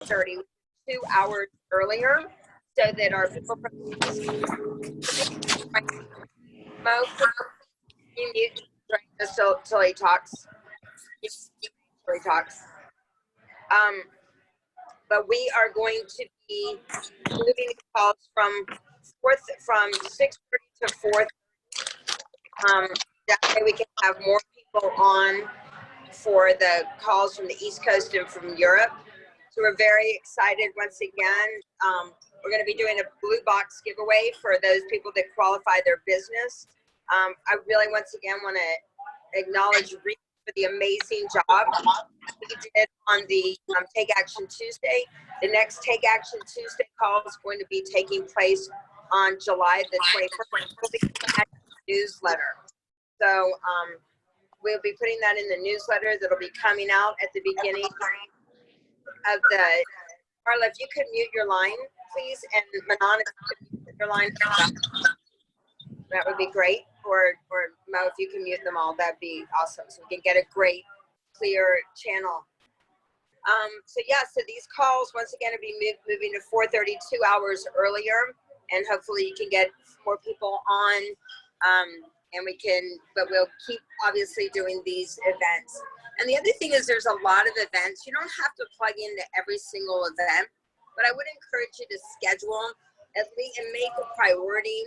4:30, 2 hours earlier, so that our people from Mo, you mute during this till he talks. Till he talks. But we are going to be moving the calls from 6:30 to 4:30. That way we can have more people on for the calls from the East Coast and from Europe. So we're very excited once again. We're going to be doing a blue box giveaway for those people that qualify their business. I really once again want to acknowledge Reed for the amazing job he did on the Take Action Tuesday. The next Take Action Tuesday call is going to be taking place on July the 21st. We'll be putting that in the newsletter. So we'll be putting that in the newsletter that'll be coming out at the beginning of the. Carla, if you could mute your line, please, and Manon, if you could mute your line, that would be great. Or Mo, if you can mute them all, that'd be awesome. So we can get a great, clear channel. So yeah, so these calls once again will be moving to 4:30, 2 hours earlier, and hopefully you can get more people on. And but we'll keep obviously doing these events. And the other thing is there's a lot of events. You don't have to plug into every single event, but I would encourage you to schedule at least and make a priority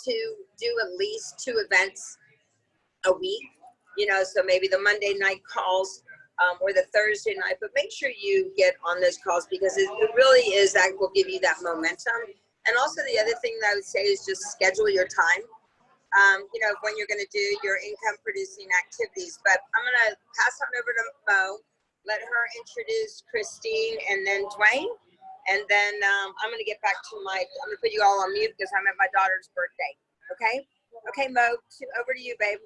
to do at least 2 events a week. You know, so maybe the Monday night calls or the Thursday night, but make sure you get on those calls because it really is that will give you that momentum. And also the other thing that I would say is just schedule your time. You know, when you're going to do your income producing activities. But I'm going to pass on over to Mo, let her introduce Kristine and then Dwayne. And then I'm going to get back to I'm going to put you all on mute because I'm at my daughter's birthday. Okay? Okay, Mo, over to you, babe.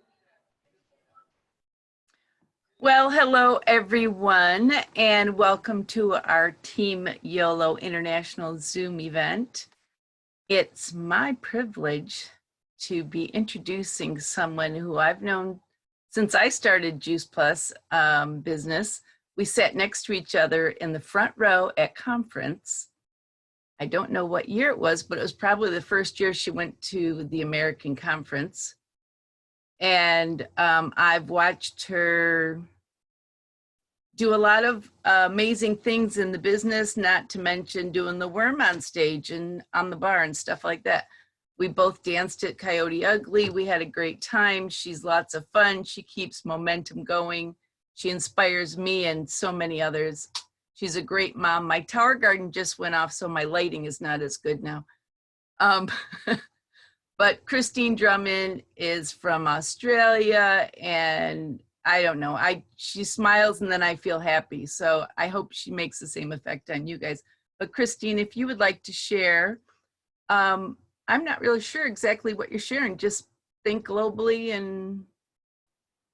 Well, hello, everyone, and welcome to our Team YOLO International Zoom event. It's my privilege to be introducing someone who I've known since I started Juice Plus business. We sat next to each other in the front row at conference. I don't know what year it was, but it was probably the first year she went to the American conference. And I've watched her do a lot of amazing things in the business, not to mention doing the worm on stage and on the bar and stuff like that. We both danced at Coyote Ugly. We had a great time. She's lots of fun. She keeps momentum going. She inspires me and so many others. She's a great mom. My tower garden just went off, so my lighting is not as good now. But Kristine Drummond is from Australia, and I don't know. She smiles and then I feel happy. So I hope she makes the same effect on you guys. But Kristine, if you would like to share, I'm not really sure exactly what you're sharing. Just think globally and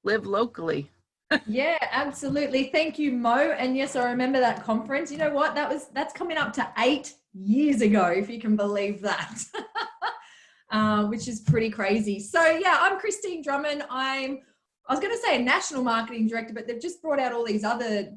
live locally. Yeah, absolutely. Thank you, Mo. And yes, I remember that conference. You know what? That's coming up to 8 years ago, if you can believe that, which is pretty crazy. So yeah, I'm Kristine Drummond. I was going to say a national marketing director, but they've just brought out all these other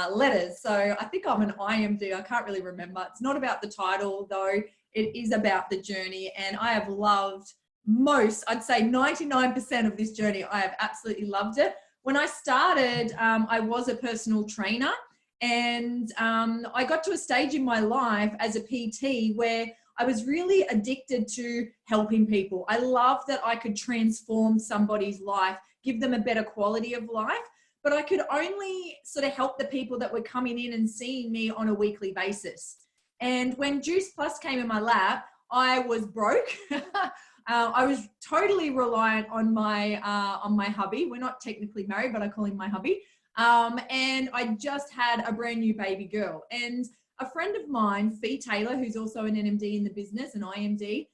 letters. So I think I'm an IMD. I can't really remember. It's not about the title though. It is about the journey, and I have loved I'd say 99% of this journey. I have absolutely loved it. When I started, I was a personal trainer, and I got to a stage in my life as a PT where I was really addicted to helping people. I loved that I could transform somebody's life, give them a better quality of life, but I could only sort of help the people that were coming in and seeing me on a weekly basis. And when Juice Plus came in my lap, I was broke. I was totally reliant on my hubby. We're not technically married, but I call him my hubby. And I just had a brand new baby girl. And a friend of mine, Fee Taylor, who's also an NMD in the business, an IMD,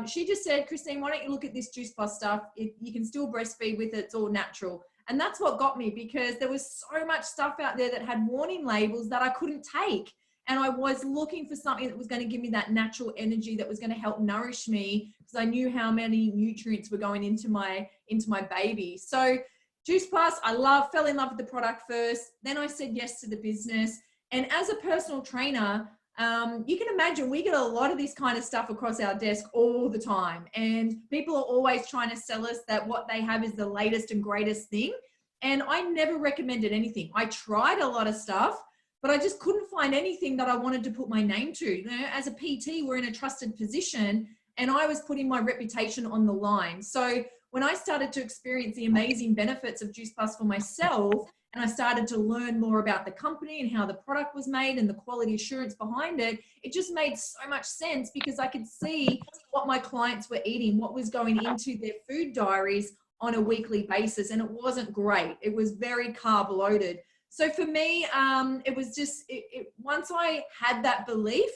she just said, Kristine, why don't you look at this Juice Plus stuff? You can still breastfeed with it. It's all natural. And that's what got me, because there was so much stuff out there that had warning labels that I couldn't take. And I was looking for something that was going to give me that natural energy that was going to help nourish me, because I knew how many nutrients were going into my baby. So Juice Plus, fell in love with the product first. Then I said yes to the business. And as a personal trainer, you can imagine we get a lot of this kind of stuff across our desk all the time. And people are always trying to sell us that what they have is the latest and greatest thing. And I never recommended anything. I tried a lot of stuff, but I just couldn't find anything that I wanted to put my name to. You know, as a PT, we're in a trusted position, and I was putting my reputation on the line. So when I started to experience the amazing benefits of Juice Plus for myself, and I started to learn more about the company and how the product was made and the quality assurance behind it, it just made so much sense because I could see what my clients were eating, what was going into their food diaries on a weekly basis. And it wasn't great. It was very carb loaded. So for me, it was just, once I had that belief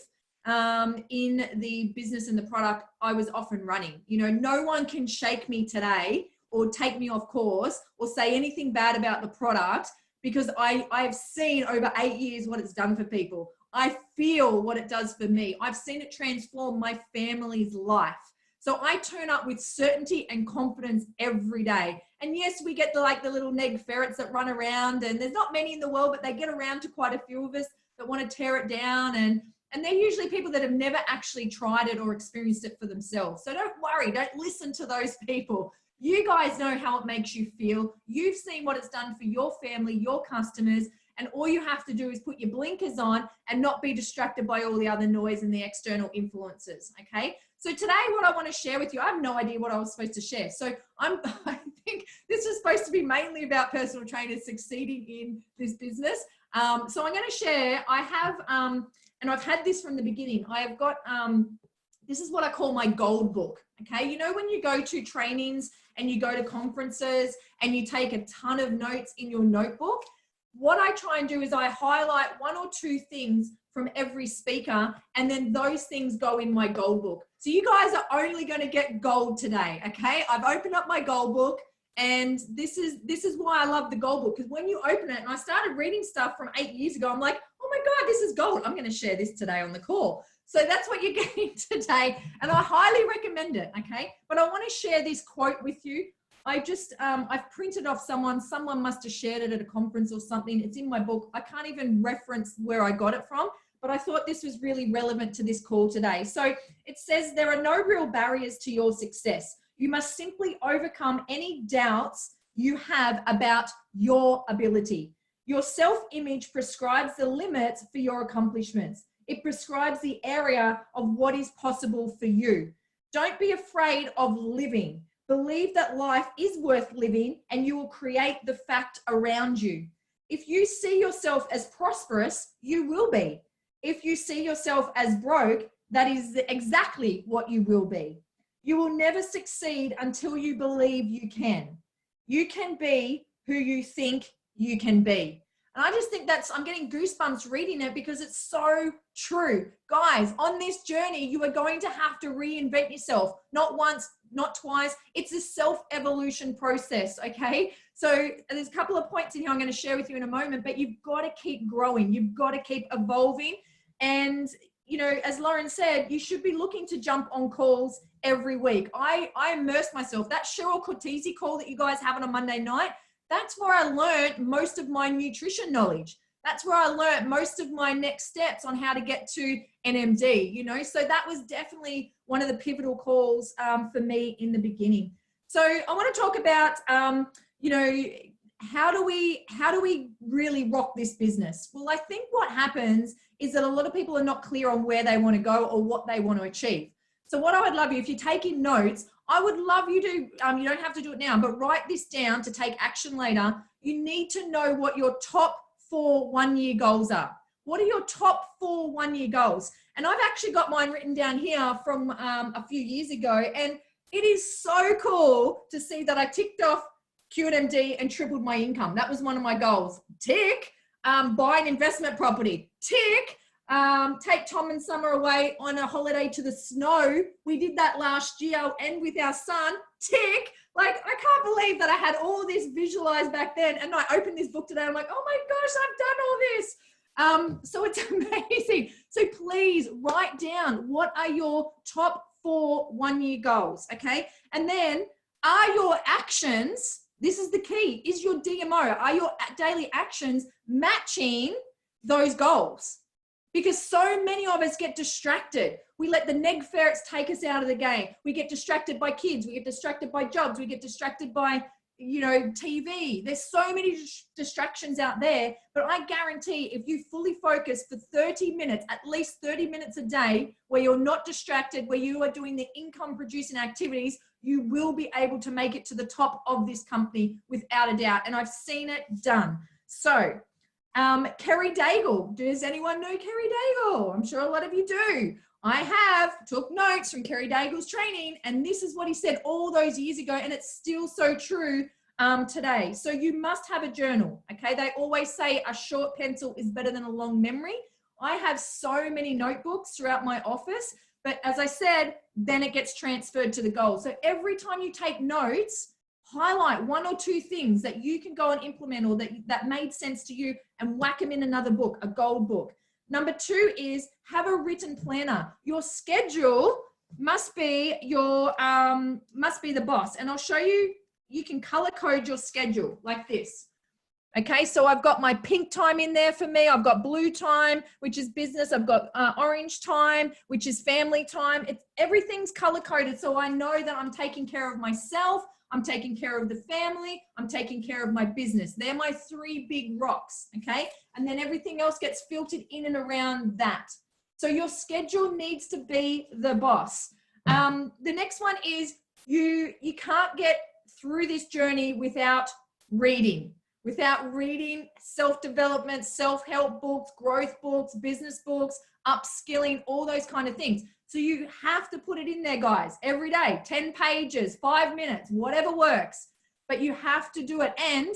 in the business and the product, I was off and running. You know, no one can shake me today or take me off course or say anything bad about the product, because I have seen over 8 years what it's done for people. I feel what it does for me. I've seen it transform my family's life. So I turn up with certainty and confidence every day. And yes, we get the little neg ferrets that run around, and there's not many in the world, but they get around to quite a few of us that want to tear it down. And they're usually people that have never actually tried it or experienced it for themselves. So don't worry, don't listen to those people. You guys know how it makes you feel. You've seen what it's done for your family, your customers, and all you have to do is put your blinkers on and not be distracted by all the other noise and the external influences, okay? So today what I want to share with you, I have no idea what I was supposed to share. So I think this is supposed to be mainly about personal trainers succeeding in this business. So I'm going to share, I have, and I've had this from the beginning, I have got, this is what I call my gold book, okay? You know when you go to trainings and you go to conferences and you take a ton of notes in your notebook, what I try and do is I highlight 1 or 2 things from every speaker, and then those things go in my gold book. So you guys are only going to get gold today, okay? I've opened up my gold book, and this is why I love the gold book, because when you open it, and I started reading stuff from 8 years ago, I'm like, oh my God, this is gold. I'm going to share this today on the call. So that's what you're getting today, and I highly recommend it, okay? But I want to share this quote with you. I just, I've printed off someone must have shared it at a conference or something. It's in my book. I can't even reference where I got it from, but I thought this was really relevant to this call today. So it says, there are no real barriers to your success. You must simply overcome any doubts you have about your ability. Your self-image prescribes the limits for your accomplishments. It prescribes the area of what is possible for you. Don't be afraid of living. Believe that life is worth living, and you will create the fact around you. If you see yourself as prosperous, you will be. If you see yourself as broke, that is exactly what you will be. You will never succeed until you believe you can. You can be who you think you can be. And I just think I'm getting goosebumps reading it because it's so true. Guys, on this journey, you are going to have to reinvent yourself. Not once, not twice. It's a self-evolution process, okay? So there's a couple of points in here I'm going to share with you in a moment, but you've got to keep growing. You've got to keep evolving. And, you know, as Lauren said, you should be looking to jump on calls every week. I immerse myself. That Cheryl Cortese call that you guys have on a Monday night, that's where I learned most of my nutrition knowledge. That's where I learned most of my next steps on how to get to NMD, you know? So that was definitely one of the pivotal calls for me in the beginning. So I want to talk about, you know, how do we really rock this business? Well, I think what happens is that a lot of people are not clear on where they want to go or what they want to achieve. So what I would love you, if you're taking notes, I would love you to, you don't have to do it now, but write this down to take action later. You need to know what your top 4 one-year goals are. What are your top 4 one-year goals? And I've actually got mine written down here from a few years ago. And it is so cool to see that I ticked off QNMD and tripled my income. That was one of my goals. Tick. Buy an investment property. Tick. Take Tom and Summer away on a holiday to the snow. We did that last year and with our son. Tick. Like, I can't believe that I had all this visualized back then. And I opened this book today. I'm like, oh my gosh, I've done all this. So it's amazing. So please write down, what are your top 4 one-year goals, okay? And then, are your actions, this is the key, is your DMO, are your daily actions matching those goals. Because so many of us get distracted. We let the neg ferrets take us out of the game. We get distracted by kids. We get distracted by jobs. We get distracted by, TV. There's so many distractions out there, but I guarantee if you fully focus for 30 minutes, at least 30 minutes a day, where you're not distracted, where you are doing the income producing activities, you will be able to make it to the top of this company without a doubt. And I've seen it done. So, Kerry Daigle. Does anyone know Kerry Daigle? I'm sure a lot of you do. I took notes from Kerry Daigle's training, and this is what he said all those years ago, and it's still so true today. So you must have a journal, okay? They always say a short pencil is better than a long memory. I have so many notebooks throughout my office, but as I said, then it gets transferred to the goal. So every time you take notes, highlight 1 or 2 things that you can go and implement or that made sense to you and whack them in another book, a gold book. Number 2 is have a written planner. Your schedule must be the boss. And I'll show you, you can color code your schedule like this. Okay, so I've got my pink time in there for me. I've got blue time, which is business. I've got orange time, which is family time. Everything's color coded, so I know that I'm taking care of myself. I'm taking care of the family. I'm taking care of my business. They're my 3 big rocks, okay? And then everything else gets filtered in and around that. So your schedule needs to be the boss. The next one is you can't get through this journey without reading. Without reading self-development, self-help books, growth books, business books, upskilling, all those kind of things. So you have to put it in there, guys, every day, 10 pages, 5 minutes, whatever works, but you have to do it. And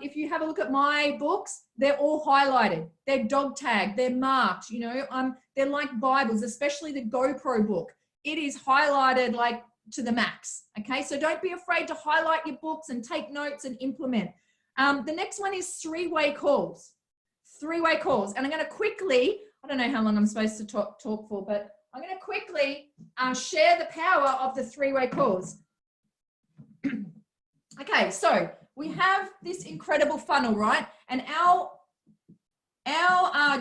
if you have a look at my books, they're all highlighted. They're dog tagged, they're marked, they're like Bibles, especially the GoPro book. It is highlighted like to the max, okay? So don't be afraid to highlight your books and take notes and implement. The next one is 3-way calls. 3-way calls. And I'm going to quickly, I don't know how long I'm supposed to talk for, but I'm going to quickly share the power of the 3-way calls. Okay, so we have this incredible funnel, right? And our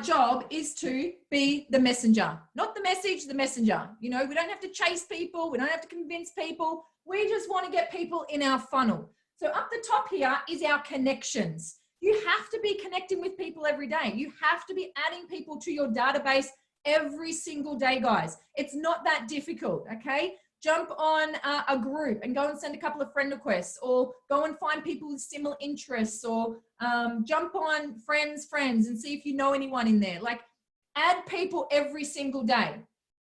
job is to be the messenger, not the message, the messenger. We don't have to chase people. We don't have to convince people. We just want to get people in our funnel. So up the top here is our connections. You have to be connecting with people every day. You have to be adding people to your database every single day, guys. It's not that difficult, okay? Jump on a group and go and send a couple of friend requests, or go and find people with similar interests, or jump on friends and see if you know anyone in there. Like, add people every single day.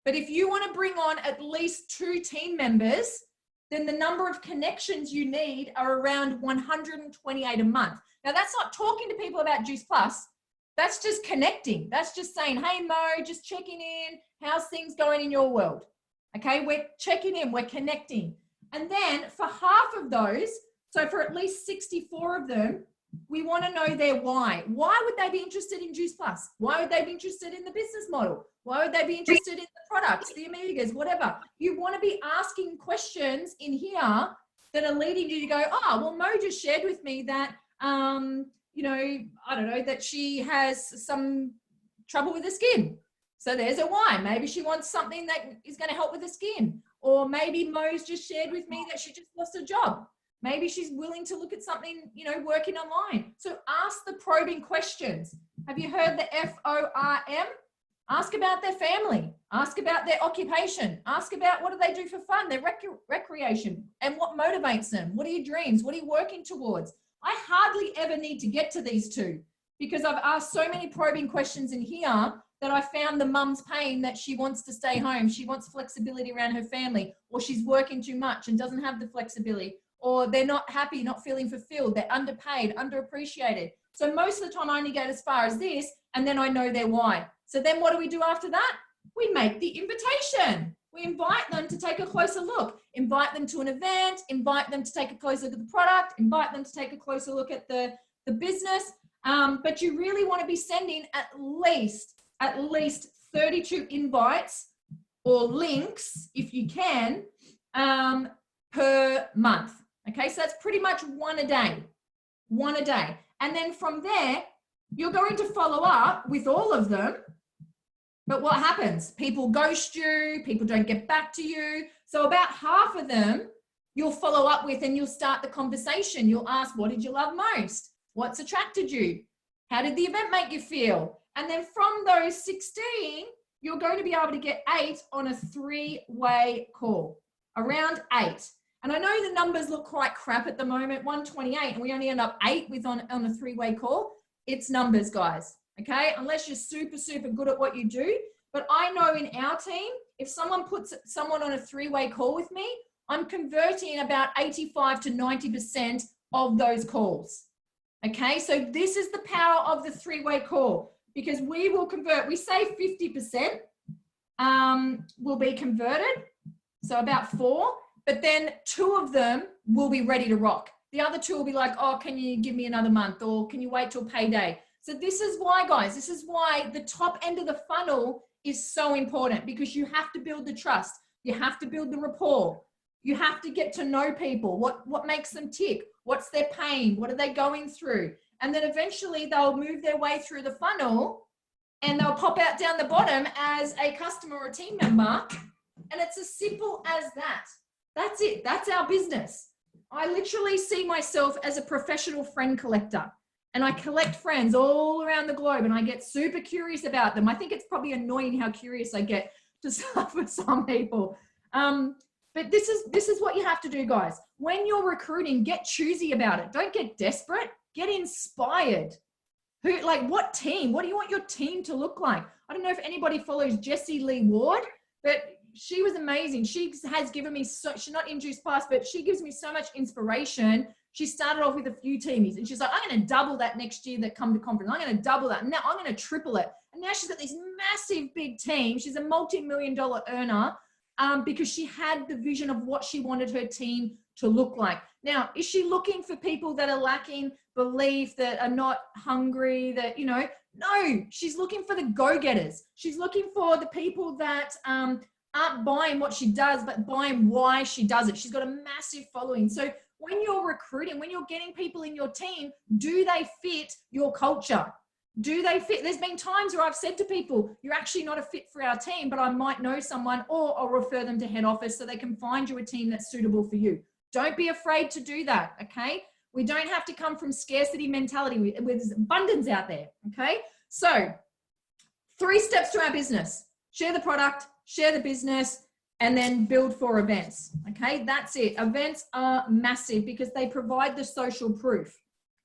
But if you want to bring on at least 2 team members, then the number of connections you need are around 128 a month. Now, that's not talking to people about Juice Plus. That's just connecting. That's just saying, hey, Mo, just checking in. How's things going in your world? Okay, we're checking in, we're connecting. And then for half of those, so for at least 64 of them, we want to know their why. Why would they be interested in Juice Plus? Why would they be interested in the business model? Why would they be interested in the products, the omegas, whatever? You want to be asking questions in here that are leading you to go, oh, well, Mo just shared with me that, I don't know, that she has some trouble with her skin. So there's a why. Maybe she wants something that is going to help with the skin. Or maybe Mo's just shared with me that she just lost her job. Maybe she's willing to look at something, working online. So ask the probing questions. Have you heard the FORM? Ask about their family. Ask about their occupation. Ask about what do they do for fun, their recreation, and what motivates them. What are your dreams? What are you working towards? I hardly ever need to get to these 2 because I've asked so many probing questions in here that I found the mum's pain that she wants to stay home. She wants flexibility around her family, or she's working too much and doesn't have the flexibility, or they're not happy, not feeling fulfilled, they're underpaid, underappreciated. So most of the time I only get as far as this, and then I know their why. So then what do we do after that? We make the invitation. We invite them to take a closer look, invite them to an event, invite them to take a closer look at the product, invite them to take a closer look at the business. But you really want to be sending at least 32 invites or links, if you can, per month. Okay, so that's pretty much 1 a day. And then from there, You're going to follow up with all of them. But what happens? People ghost you, people don't get back to you. So about half of them, you'll follow up with and you'll start the conversation. You'll ask, what did you love most? What's attracted you? How did the event make you feel? And then from those 16, you're going to be able to get 8 on a 3-way call, around 8. And I know the numbers look quite crap at the moment, 128, and we only end up 8 on a 3-way call. It's numbers, guys, okay? Unless you're super, super good at what you do. But I know in our team, if someone puts someone on a 3-way call with me, I'm converting about 85 to 90% of those calls, okay? So this is the power of the 3-way call, because we will convert, we say 50% will be converted, so about 4, but then 2 of them will be ready to rock. The other 2 will be like, oh, can you give me another month, or can you wait till payday? So this is why, guys, this is why the top end of the funnel is so important, because you have to build the trust. You have to build the rapport. You have to get to know people. What makes them tick? What's their pain? What are they going through? And then eventually they'll move their way through the funnel and they'll pop out down the bottom as a customer or a team member. And it's as simple as that. That's it. That's our business. I literally see myself as a professional friend collector, and I collect friends all around the globe, and I get super curious about them. I think it's probably annoying how curious I get to for some people. But this is what you have to do, guys. When you're recruiting, get choosy about it. Don't get desperate. Get inspired. What team? What do you want your team to look like? I don't know if anybody follows Jessie Lee Ward, but she was amazing. She has given me she's not in Juice Plus, but she gives me so much inspiration. She started off with a few teamies and she's like, I'm going to double that next year that come to conference. I'm going to double that. Now I'm going to triple it. And now she's got this massive big team. She's a multi-million-dollar earner because she had the vision of what she wanted her team to look like. Now, is she looking for people that are lacking belief, that are not hungry, that, no, she's looking for the go-getters. She's looking for the people that aren't buying what she does, but buying why she does it. She's got a massive following. So when you're recruiting, when you're getting people in your team, do they fit your culture? Do they fit? There's been times where I've said to people, you're actually not a fit for our team, but I might know someone, or I'll refer them to head office so they can find you a team that's suitable for you. Don't be afraid to do that, okay? We don't have to come from scarcity mentality. There's abundance out there, okay? So 3 steps to our business. Share the product, share the business, and then build for events, okay? That's it. Events are massive because they provide the social proof.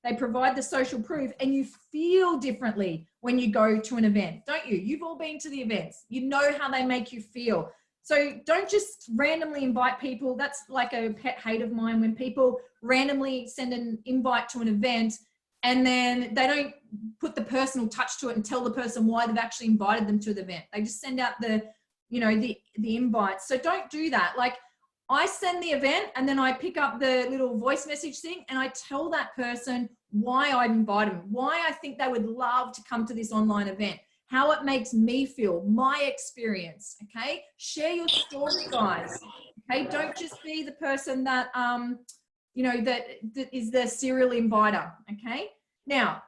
They provide the social proof, and you feel differently when you go to an event, don't you? You've all been to the events. You know how they make you feel. So don't just randomly invite people. That's like a pet hate of mine, when people randomly send an invite to an event and then they don't put the personal touch to it and tell the person why they've actually invited them to the event. They just send out the invite. So don't do that. Like, I send the event and then I pick up the little voice message thing and I tell that person why I've invited them, why I think they would love to come to this online event, how it makes me feel, my experience, okay? Share your story, guys, okay? Don't just be the person that, that is the serial inviter, okay? Now,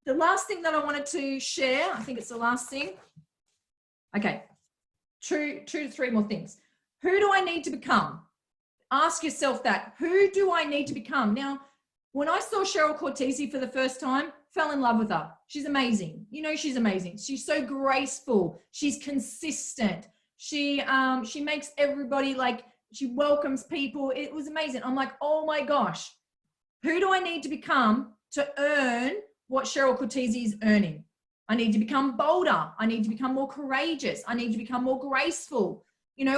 the last thing that I wanted to share, I think it's the last thing. Okay, 2 to 3 more things. Who do I need to become? Ask yourself that. Who do I need to become? Now, when I saw Cheryl Cortese for the first time, fell in love with her. She's amazing. She's amazing. She's so graceful. She's consistent. She makes everybody, she welcomes people. It was amazing. I'm like, oh my gosh, who do I need to become to earn what Cheryl Cortese is earning? I need to become bolder. I need to become more courageous. I need to become more graceful.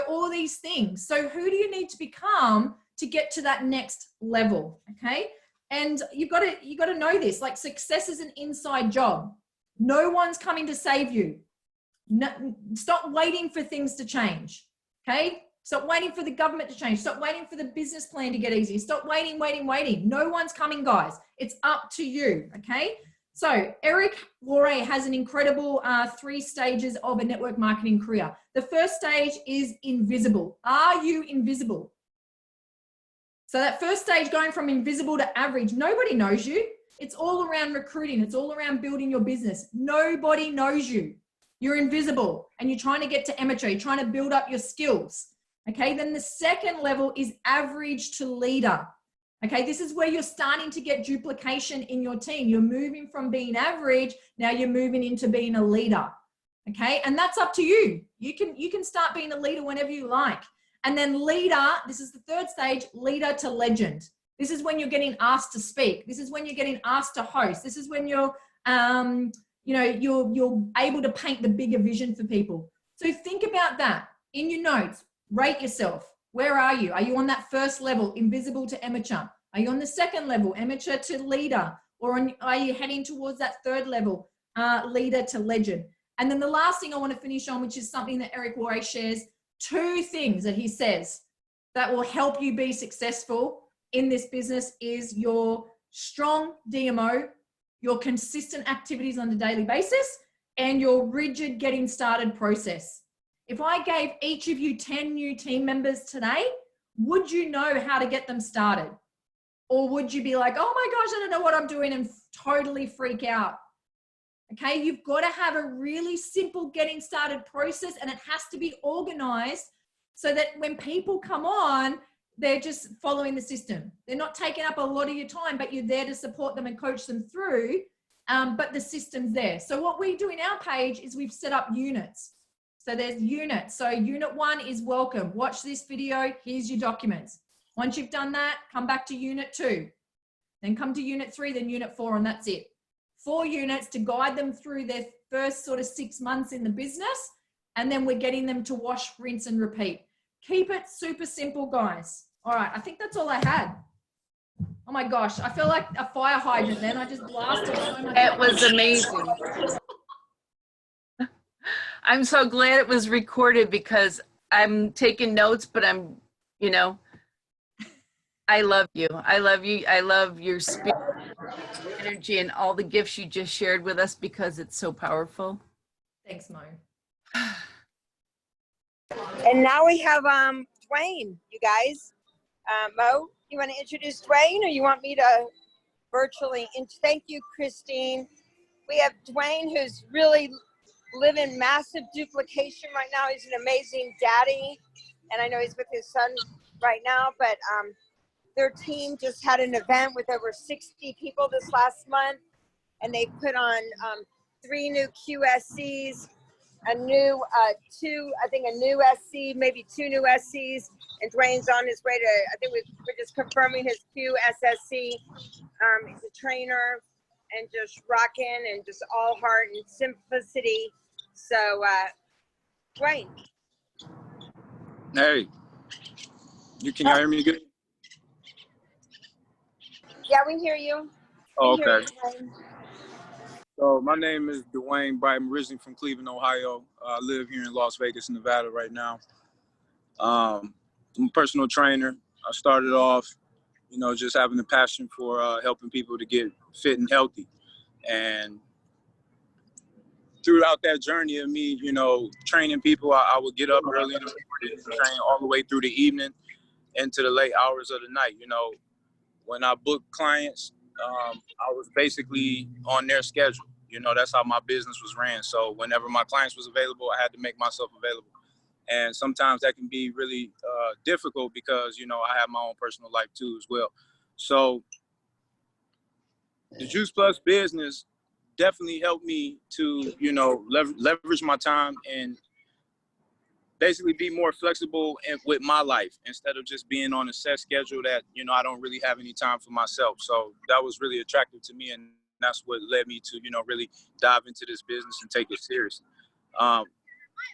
All these things. So who do you need to become to get to that next level? Okay. And you got to know this, like, success is an inside job. No one's coming to save you. No, stop waiting for things to change. Okay. Stop waiting for the government to change. Stop waiting for the business plan to get easier. Stop waiting. No one's coming, guys. It's up to you. Okay. So Eric Loray has an incredible 3 stages of a network marketing career. The first stage is invisible. Are you invisible? So that first stage, going from invisible to average, nobody knows you. It's all around recruiting. It's all around building your business. Nobody knows you. You're invisible and you're trying to get to amateur. You're trying to build up your skills. Okay. Then the second level is average to leader. Okay. This is where you're starting to get duplication in your team. You're moving from being average. Now you're moving into being a leader. Okay. And that's up to you. You can start being a leader whenever you like. And then leader, this is the third stage, leader to legend. This is when you're getting asked to speak. This is when you're getting asked to host. This is when you're, you're able to paint the bigger vision for people. So think about that in your notes. Rate yourself. Where are you? Are you on that first level, invisible to amateur? Are you on the second level, amateur to leader? Or are you heading towards that third level, leader to legend? And then the last thing I want to finish on, which is something that Eric Worre shares, 2 things that he says that will help you be successful in this business is your strong DMO, your consistent activities on a daily basis, and your rigid getting started process. If I gave each of you 10 new team members today, would you know how to get them started? Or would you be like, oh my gosh, I don't know what I'm doing, and totally freak out? Okay, you've got to have a really simple getting started process, and it has to be organized so that when people come on, they're just following the system. They're not taking up a lot of your time, but you're there to support them and coach them through, but the system's there. So what we do in our page is we've set up units. So there's units. So unit 1 is welcome. Watch this video. Here's your documents. Once you've done that, come back to unit 2. Then come to unit 3, then unit 4, and that's it. 4 units to guide them through their first sort of 6 months in the business. And then we're getting them to wash, rinse, and repeat. Keep it super simple, guys. All right, I think that's all I had. Oh my gosh, I feel like a fire hydrant then. I just blasted so much. It was amazing. I'm so glad it was recorded because I'm taking notes, but I'm, I love you. I love you. I love your spirit, energy, and all the gifts you just shared with us because it's so powerful. Thanks, Mo. And now we have Dwayne, you guys. Mo, you want to introduce Dwayne, or you want me to virtually? Thank you, Kristine. We have Dwayne, who's really living massive duplication right now. He's an amazing daddy, and I know he's with his son right now, but their team just had an event with over 60 people this last month, and they put on 3 new QSCs, a new a new SC, maybe 2 new SCs, and Dwayne's on his way to, I think we're just confirming his QSSC. He's a trainer and just rocking and just all heart and simplicity. So, Dwayne. Hey, can you hear me good? Yeah, we hear you. Oh, okay. So my name is Dwayne Brighton, originally from Cleveland, Ohio. I live here in Las Vegas, Nevada right now. I'm a personal trainer. I started off, just having a passion for helping people to get fit and healthy. And throughout that journey of me, training people, I would get up early in the morning, train all the way through the evening into the late hours of the night. When I booked clients, I was basically on their schedule. That's how my business was ran. So whenever my clients was available, I had to make myself available. And sometimes that can be really difficult because, I have my own personal life too as well. So the Juice Plus business definitely helped me to, leverage my time and basically be more flexible with my life instead of just being on a set schedule that, I don't really have any time for myself. So that was really attractive to me. And that's what led me to, really dive into this business and take it seriously.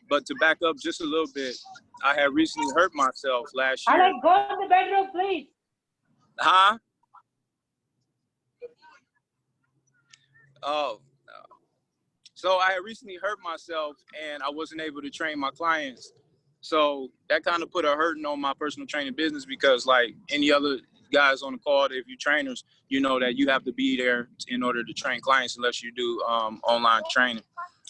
But to back up just a little bit, I had recently hurt myself last year. Alex, go to the bedroom, please. Huh? Oh. So I had recently hurt myself and I wasn't able to train my clients. So that kind of put a hurting on my personal training business because like any other guys on the call, if you're trainers, you know that you have to be there in order to train clients unless you do online training.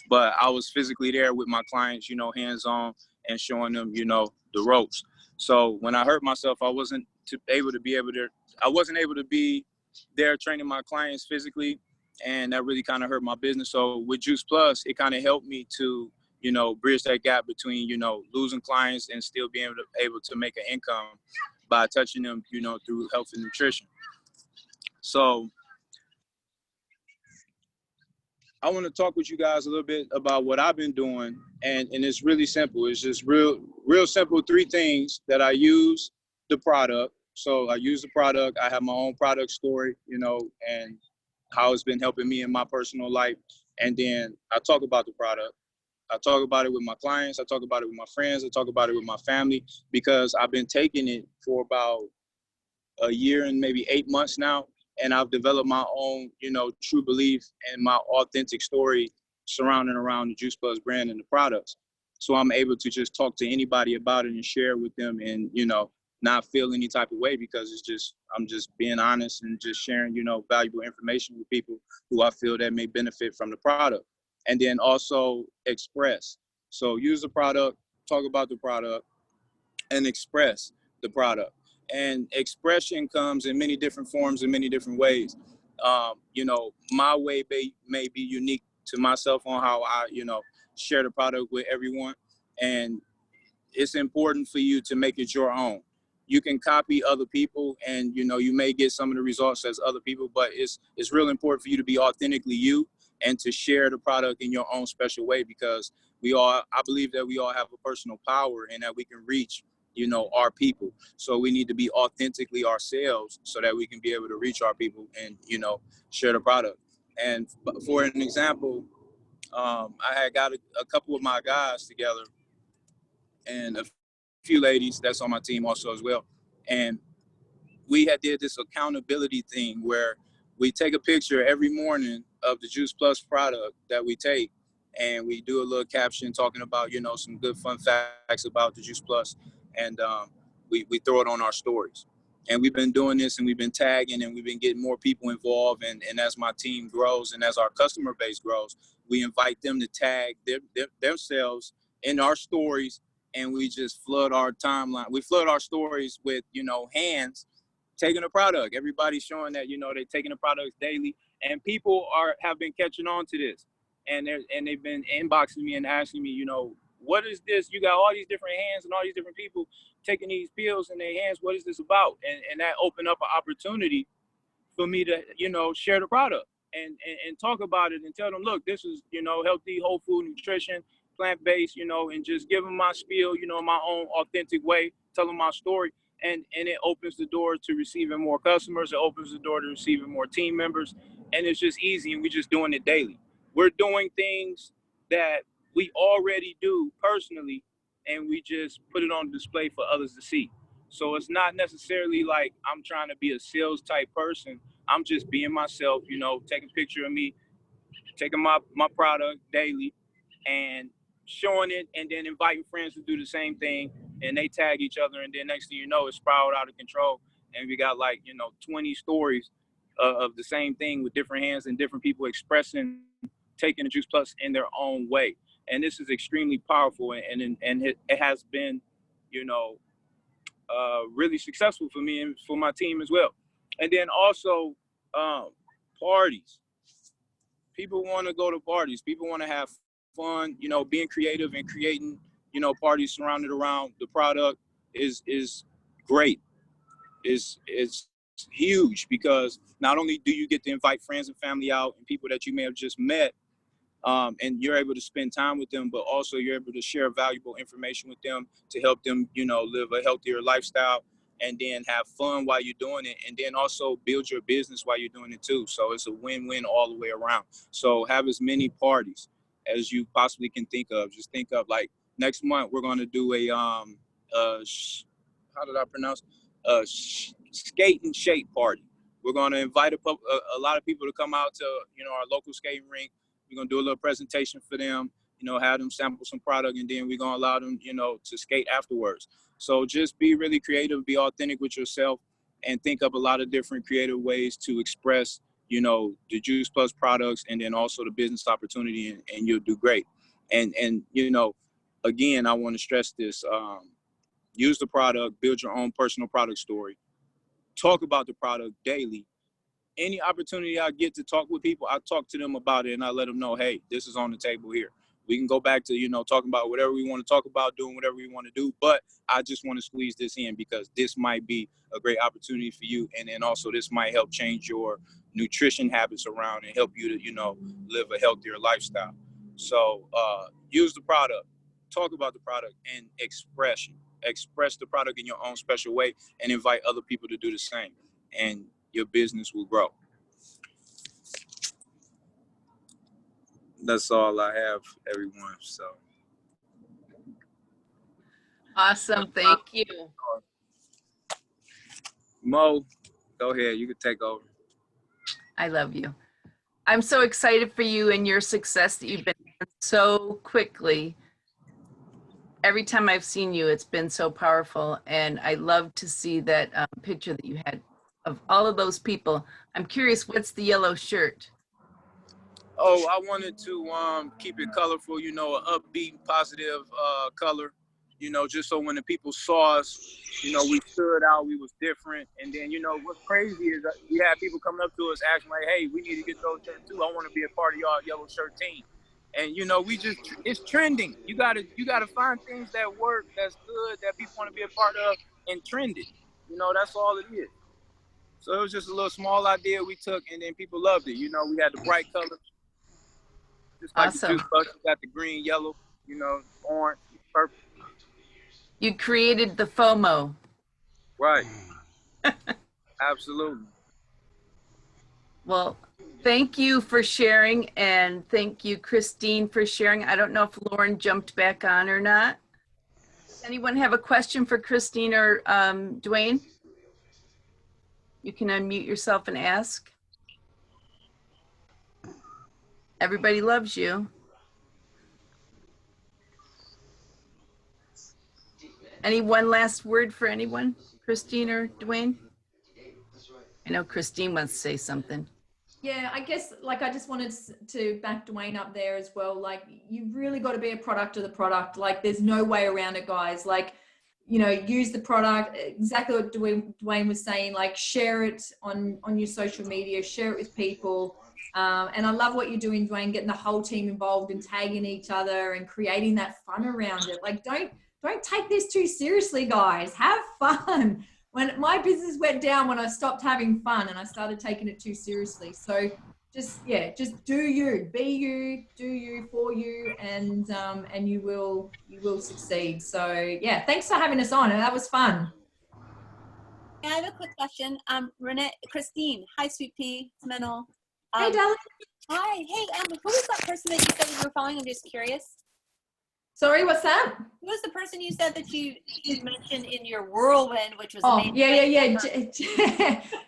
But I was physically there with my clients, hands-on and showing them, the ropes. So when I hurt myself, I wasn't able to be there training my clients physically, and that really kind of hurt my business. So with Juice Plus, it kind of helped me to, you know, bridge that gap between, you know, losing clients and still being able to make an income by touching them, you know, through health and nutrition. So I want to talk with you guys a little bit about what I've been doing, and it's really simple. It's just real simple, 3 things that I use the product. So I use the product. I have my own product story, you know, and how it's been helping me in my personal life. And then I talk about the product. I talk about it with my clients. I talk about it with my friends. I talk about it with my family, because I've been taking it for about a year and maybe 8 months now. And I've developed my own, you know, true belief and my authentic story surrounding around the Juice Plus brand and the products. So I'm able to just talk to anybody about it and share with them, and, you know, not feel any type of way, because it's just, I'm just being honest and just sharing, you know, valuable information with people who I feel that may benefit from the product. And then also express. So use the product, talk about the product, and express the product. And expression comes in many different forms, in many different ways. You know, my way may be unique to myself on how I, you know, share the product with everyone. And it's important for you to make it your own. You can copy other people, and, you know, you may get some of the results as other people, but it's real important for you to be authentically you and to share the product in your own special way, because I believe that we all have a personal power and that we can reach, you know, our people. So we need to be authentically ourselves so that we can be able to reach our people and, you know, share the product. And for an example, I had got a couple of my guys together, and a few ladies that's on my team also as well. And we had did this accountability thing where we take a picture every morning of the Juice Plus product that we take, and we do a little caption talking about, you know, some good fun facts about the Juice Plus, and we throw it on our stories. And we've been doing this, and we've been tagging, and we've been getting more people involved. And as my team grows and as our customer base grows, we invite them to tag themselves in our stories, and we just flood our timeline. We flood our stories with, you know, hands taking a product. Everybody's showing that, you know, they're taking the products daily, and people have been catching on to this, and they've been inboxing me and asking me, you know, what is this? You got all these different hands and all these different people taking these pills in their hands. What is this about? And that opened up an opportunity for me to, you know, share the product and talk about it and tell them, look, this is, you know, healthy, whole food nutrition, plant-based, you know, and just give them my spiel, you know, my own authentic way, tell them my story. And it opens the door to receiving more customers. It opens the door to receiving more team members. And it's just easy, and we're just doing it daily. We're doing things that we already do personally, and we just put it on display for others to see. So it's not necessarily like I'm trying to be a sales type person. I'm just being myself, you know, taking a picture of me, taking my product daily and showing it, and then inviting friends to do the same thing, and they tag each other, and then next thing you know, it's spiraled out of control, and we got, like, you know, 20 stories of the same thing with different hands and different people expressing, taking the Juice Plus in their own way. And this is extremely powerful, and it has been, you know, really successful for me and for my team as well. And then also parties. People want to go to parties. People want to have fun, you know, being creative and creating, you know, parties surrounded around the product is great. It's huge, because not only do you get to invite friends and family out and people that you may have just met, and you're able to spend time with them, but also you're able to share valuable information with them to help them, you know, live a healthier lifestyle, and then have fun while you're doing it, and then also build your business while you're doing it too. So it's a win-win all the way around. So have as many parties as you possibly can think of. Just think of, like, next month we're going to do a how did I pronounce? Skate and shake party. We're going to invite a lot of people to come out to, you know, our local skating rink. We're going to do a little presentation for them, you know, have them sample some product, and then we're going to allow them, you know, to skate afterwards. So just be really creative, be authentic with yourself, and think up a lot of different creative ways to express, you know, the Juice Plus products, and then also the business opportunity, and you'll do great. And you know, again, I want to stress this. Use the product, build your own personal product story, talk about the product daily, any opportunity I get to talk with people, I talk to them about it and I let them know, hey, this is on the table here. We can go back to, talking about whatever we want to talk about, doing whatever we want to do. But I just want to squeeze this in because this might be a great opportunity for you. And then also this might help change your nutrition habits around and help you to, live a healthier lifestyle. So use the product, talk about the product, and express the product in your own special way and invite other people to do the same. And your business will grow. That's all I have, everyone. So Awesome. Thank you. Mo, go ahead. You can take over. I love you. I'm so excited for you and your success that you've been so quickly. Every time I've seen you, it's been so powerful. And I love to see that picture that you had of all of those people. I'm curious, what's the yellow shirt? Oh, I wanted to keep it colorful, an upbeat, positive color, just so when the people saw us, we stood out, we was different. And then, what's crazy is that we had people coming up to us asking like, hey, we need to get those shirts too. I want to be a part of y'all yellow shirt team. And, it's trending. You gotta find things that work, that's good, that people want to be a part of and trend it. That's all it is. So it was just a little small idea we took and then people loved it. We had the bright colors. Just like Awesome. the juice box, you got the green, yellow, orange, purple. You created the FOMO. Right. Absolutely. Well, thank you for sharing, and thank you, Kristine, for sharing. I don't know if Lauren jumped back on or not. Does anyone have a question for Kristine or Dwayne? You can unmute yourself and ask. Everybody loves you. Any one last word for anyone? Kristine or Dwayne? I know Kristine wants to say something. Yeah, I guess I just wanted to back Dwayne up there as well. You've really got to be a product of the product. There's no way around it, guys. Use the product, exactly what Dwayne was saying, share it on your social media, share it with people. And I love what you're doing, Dwayne, getting the whole team involved and tagging each other and creating that fun around it. Don't take this too seriously, guys. Have fun. When my business went down, when I stopped having fun and I started taking it too seriously. So just do you, be you, do you, for you, and you will succeed. So yeah, thanks for having us on. That was fun. I have a quick question. Kristine, hi, Sweet Pea, it's Menel. Hey, darling. Hi, hey, who was that person that you said that you were following? I'm just curious. Sorry, what's that? Who was the person you said that you mentioned in your whirlwind, which was amazing? Yeah.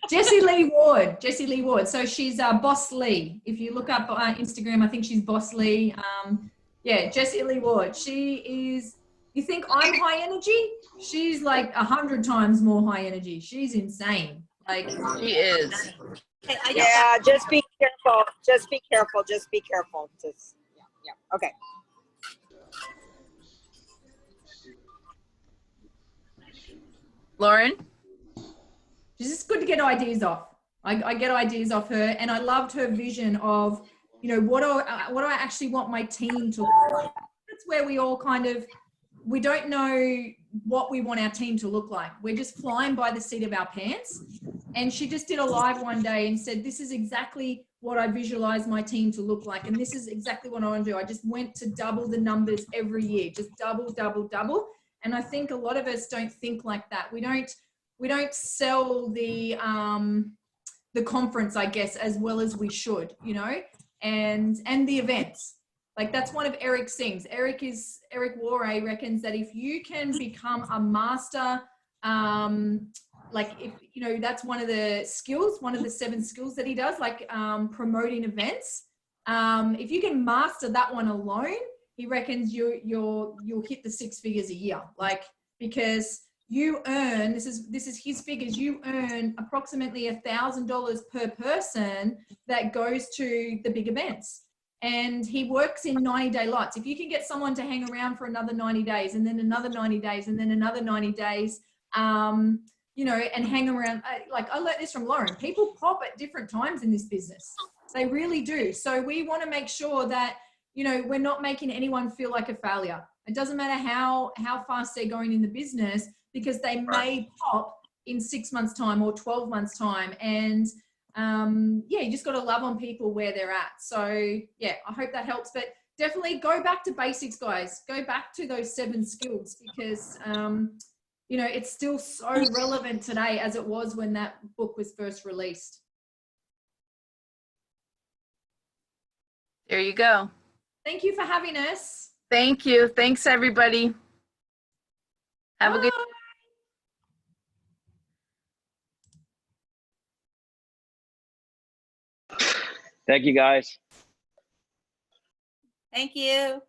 Jessie Lee Ward. So she's Boss Lee. If you look up Instagram, I think she's Boss Lee. Jessie Lee Ward. She is, you think I'm high energy? She's 100 times more high energy. She's insane. She is. Yeah, just be careful. Just be careful. Okay. Lauren? She's just good to get ideas off. I get ideas off her, and I loved her vision of, what do I actually want my team to look like? That's where we all we don't know what we want our team to look like. We're just flying by the seat of our pants. And she just did a live one day and said, this is exactly what I visualize my team to look like. And this is exactly what I want to do. I just went to double the numbers every year, just double. And I think a lot of us don't think like that. We don't sell the conference, I guess, as well as we should, and the events. That's one of Eric's things. Eric Warre reckons that if you can become a master, if that's one of the skills, one of the 7 skills that he does, promoting events. If you can master that one alone, he reckons you'll hit the 6 figures a year. Because you earn, this is his figures, you earn approximately $1,000 per person that goes to the big events. And he works in 90-day lots. If you can get someone to hang around for another 90 days and then another 90 days and then another 90 days, you know, and hang around. Like I learned this from Lauren. People pop at different times in this business. They really do. So we want to make sure that, you know, we're not making anyone feel like a failure. It doesn't matter how fast they're going in the business, because they may pop in 6 months' time or 12 months' time. And yeah, you just got to love on people where they're at. So yeah, I hope that helps. But definitely go back to basics, guys. Go back to those 7 skills, because you know, it's still so relevant today as it was when that book was first released. There you go. Thank you for having us. Thank you. Thanks, everybody. Have a good Bye. Thank you, guys. Thank you.